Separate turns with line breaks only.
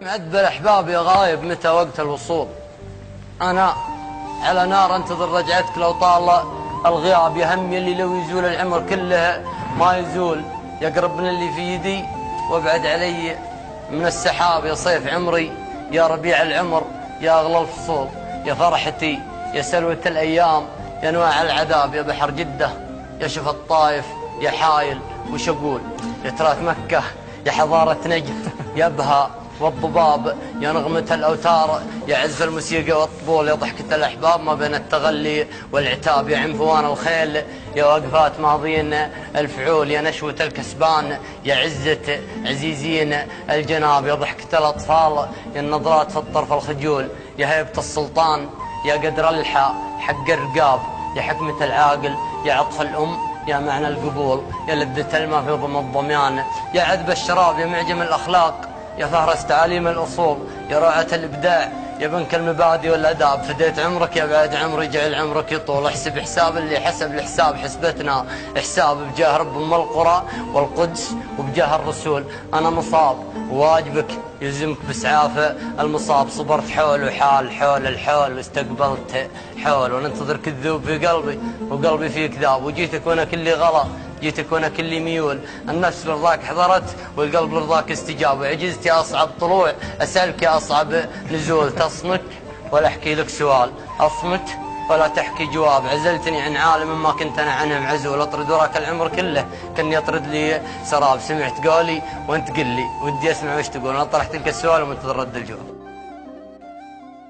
معد بالأحباب يا غايب متى وقت الوصول؟ أنا على نار انتظر رجعتك لو طال الغياب، يا همي اللي لو يزول العمر كله ما يزول، يقرب من اللي في يدي وابعد علي من السحاب. يا صيف عمري يا ربيع العمر يا أغلى الفصول، يا فرحتي يا سلوة الأيام يا أنواع العذاب، يا بحر جدة يا شف الطايف يا حايل وش أقول، يا تراث مكة يا حضارة نجد يا أبها والضباب، يا نغمة الأوتار يا عز الموسيقى والطبول، يا ضحكة الأحباب ما بين التغلي والعتاب، يا عنفوان الخيل يا وقفات ماضين الفعول، يا نشوة الكسبان يا عزة عزيزين الجناب، يا ضحكة الأطفال يا النظرات في الطرف الخجول، يا هيبة السلطان يا قدر الحى حق الرقاب، يا حكمة العاقل يا عطف الأم يا معنى القبول، يا لذة الماء في ضم الضميان، يا عذب الشراب يا معجم الأخلاق، يا فهرس تعاليم الأصول، يا روعة الإبداع يا بنك المبادئ والأداب، فديت عمرك يا بعد عمري جعل عمرك يطول، احسب حساب اللي حسب الحساب حسبتنا حساب، بجاه رب أم القرى والقدس وبجاه الرسول، أنا مصاب وواجبك يلزمك بإسعاف المصاب، صبرت حول وحال حول الحول واستقبلت حول، وننتظر كذوب في قلبي وقلبي فيه كذاب، وجيتك وانا كلي غلا جيتك وانا كلي ميول، النفس لرضاك حضرت والقلب لرضاك استجاب، وعجزت يا اصعب طلوع اسالك يا اصعب نزول، تصمت ولا احكي لك سؤال اصمت ولا تحكي جواب، عزلتني عن عالم ما كنت انا عنه معزول، اطرد وراك العمر كله كني يطرد لي سراب، سمعت قولي وانت قل لي ودي اسمع وش تقول، انا طرحت لك السؤال ومنتظر رد الجواب.